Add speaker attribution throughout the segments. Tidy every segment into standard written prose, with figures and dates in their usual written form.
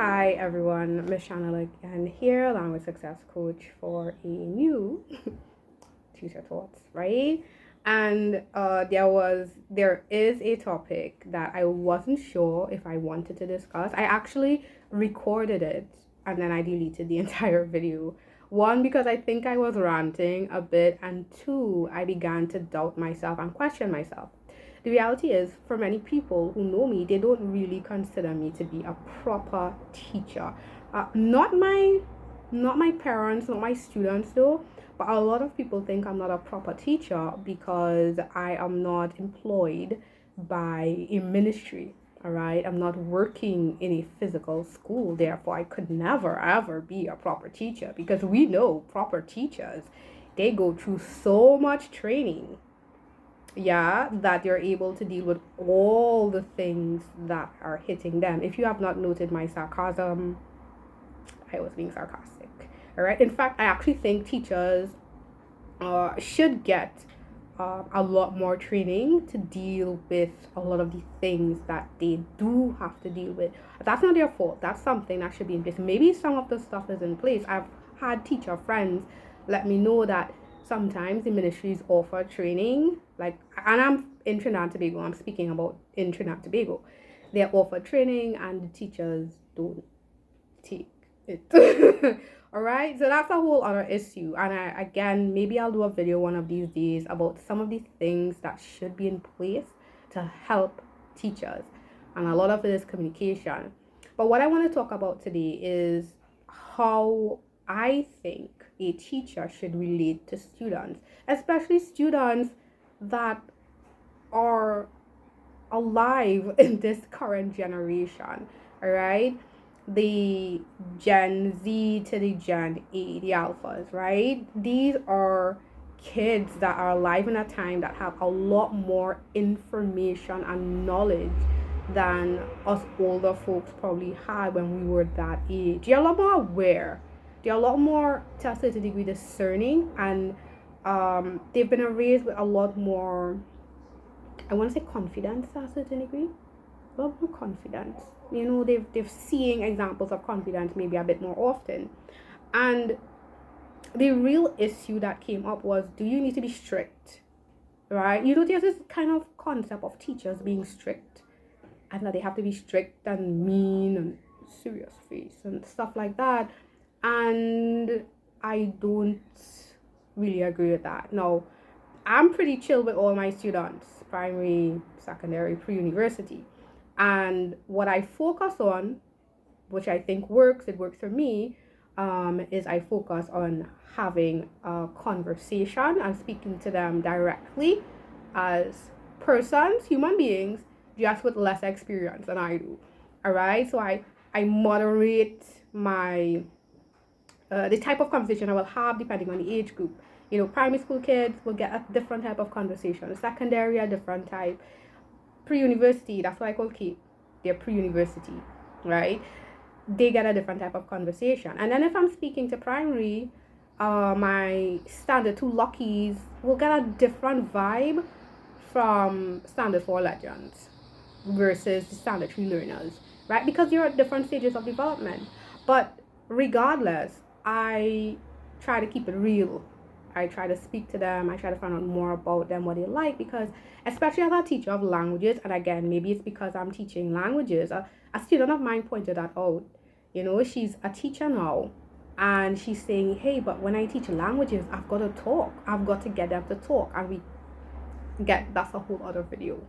Speaker 1: Hi everyone, Miss Chanelle again here, language success coach for a new Tutor Thoughts, right? And there is a topic that I wasn't sure if I wanted to discuss. I actually recorded it and then I deleted the entire video. One, because I think I was ranting a bit, and two, I began to doubt myself and question myself. The reality is, for many people who know me, they don't really consider me to be a proper teacher. Not my parents, not my students though, but a lot of people think I'm not a proper teacher because I am not employed by a ministry. All right, I'm not working in a physical school, therefore I could never ever be a proper teacher, because we know proper teachers, they go through so much training, yeah, that you're able to deal with all the things that are hitting them. If you have not noted my sarcasm, I was being sarcastic. All right. In fact, I actually think teachers should get a lot more training to deal with a lot of the things that they do have to deal with. That's not their fault. That's something that should be in place. Maybe some of the stuff is in place. I've had teacher friends let me know that sometimes the ministries offer training, like, and I'm in Trinidad and Tobago. I'm speaking about in Trinidad and Tobago. They offer training and the teachers don't take it. All right, so that's a whole other issue, and again, maybe I'll do a video one of these days about some of the things that should be in place to help teachers, and a lot of it is communication. But what I want to talk about today is how I think a teacher should relate to students, especially students that are alive in this current generation. All right, the Gen Z to the Gen A, the alphas, right? These are kids that are alive in a time that have a lot more information and knowledge than us older folks probably had when we were that age. They're a lot more aware. They're a lot more, to a certain degree, discerning, and they've been raised with a lot more, I want to say, confidence to a certain degree. A lot more confidence. You know, they've seeing examples of confidence maybe a bit more often. And the real issue that came up was, do you need to be strict? Right? You know, there's this kind of concept of teachers being strict, and that they have to be strict and mean and serious face and stuff like that. And I don't really agree with that. No, I'm pretty chill with all my students, primary, secondary, pre-university. And what I focus on, which I think works, it works for me, is I focus on having a conversation and speaking to them directly as persons, human beings, just with less experience than I do. All right, so I moderate my the type of conversation I will have depending on the age group. You know, primary school kids will get a different type of conversation. Secondary, a different type. Pre-university, that's what I call K. They're pre-university, right? They get a different type of conversation. And then if I'm speaking to primary, my standard two luckies will get a different vibe from standard four legends versus the standard three learners, right? Because you're at different stages of development. But regardless, I try to keep it real. I try to speak to them. I try to find out more about them, what they like, because especially as a teacher of languages, and again, maybe it's because I'm teaching languages, a student of mine pointed that out. You know, she's a teacher now, and she's saying, hey, but when I teach languages, I've got to talk. I've got to get them to talk. And that's a whole other video.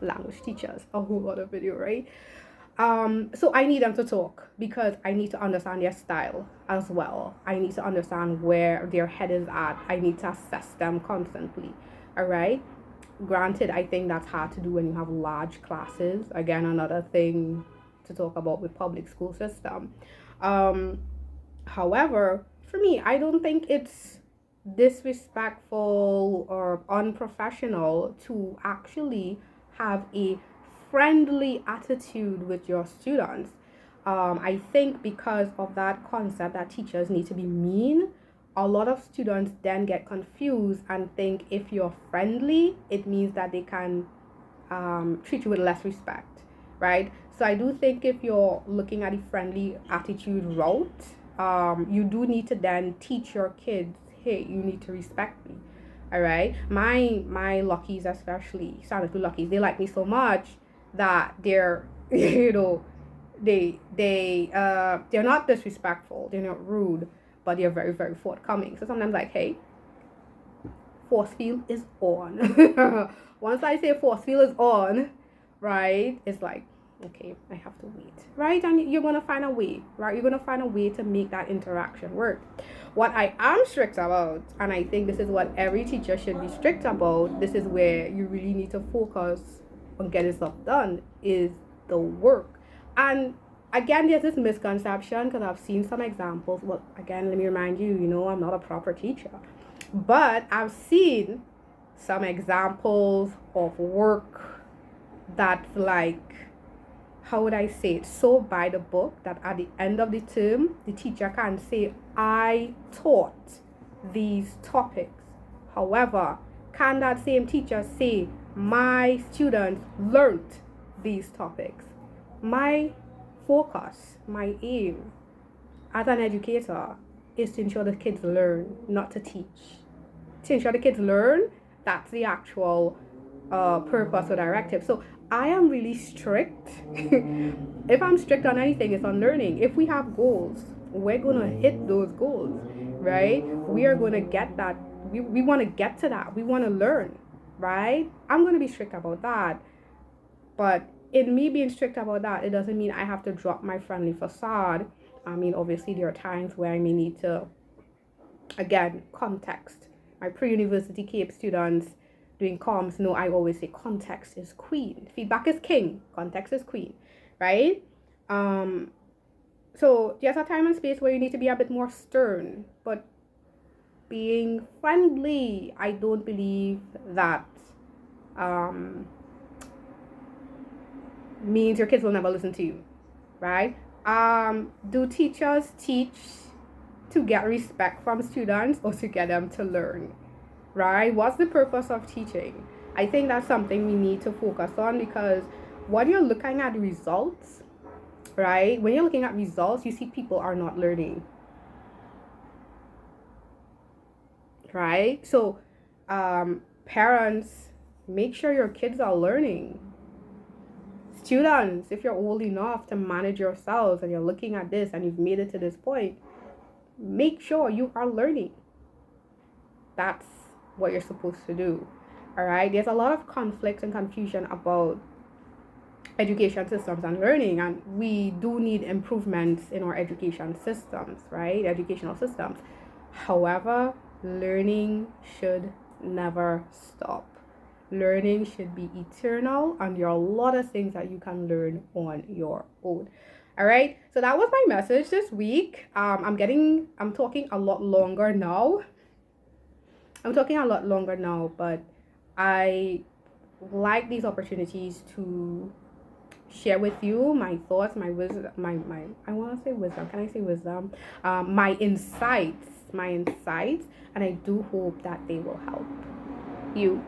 Speaker 1: Language teachers, a whole other video, right? So I need them to talk because I need to understand their style as well. I need to understand where their head is at. I need to assess them constantly. All right. Granted, I think that's hard to do when you have large classes. Again, another thing to talk about with public school system. However, for me, I don't think it's disrespectful or unprofessional to actually have a friendly attitude with your students. I think because of that concept that teachers need to be mean, a lot of students then get confused and think if you're friendly, it means that they can treat you with less respect, right? So I do think if you're looking at a friendly attitude route, you do need to then teach your kids, hey, you need to respect me. All right. My luckies, especially Sanatu luckies, they like me so much that they're you know they're not disrespectful, they're not rude, but they're very, very forthcoming. So sometimes like, hey, force field is on. Once I say force field is on, right, it's like, okay, I have to wait, right? And you're gonna find a way, right? You're gonna find a way to make that interaction work. What I am strict about, and I think this is what every teacher should be strict about, this is where you really need to focus on getting stuff done, is the work. And again, there's this misconception because I've seen some examples. Well, again, let me remind you, I'm not a proper teacher, but I've seen some examples of work that's like, how would I say it, so by the book that at the end of the term, the teacher can say, I taught these topics. However, can that same teacher say, my students learned these topics? My focus, my aim as an educator is to ensure the kids learn, not to teach. To ensure the kids learn, that's the actual purpose or directive. So I am really strict. If I'm strict on anything, it's on learning. If we have goals, we're going to hit those goals, right? We are going to get that. We want to get to that. We want to learn, right? I'm going to be strict about that. But in me being strict about that, it doesn't mean I have to drop my friendly facade. I mean, obviously, there are times where I may need to, again, context. My pre-university Cape students doing comms know I always say context is queen. Feedback is king. Context is queen, right? So there's a time and space where you need to be a bit more stern, but being friendly, I don't believe that means your kids will never listen to you, right? Do teachers teach to get respect from students or to get them to learn, right? What's the purpose of teaching? I think that's something we need to focus on, because when you're looking at results, right? When you're looking at results, you see people are not learning, right? So parents, make sure your kids are learning. Students, if you're old enough to manage yourselves and you're looking at this and you've made it to this point, make sure you are learning. That's what you're supposed to do. All right. There's a lot of conflict and confusion about education systems and learning, and we do need improvements in our education systems, right? Educational systems. However, learning should never stop. Learning should be eternal, and there are a lot of things that you can learn on your own. All right, so that was my message this week. I'm talking a lot longer now. But I like these opportunities to share with you my thoughts, my wisdom, my I want to say wisdom. Can I say wisdom? My insights, and I do hope that they will help you.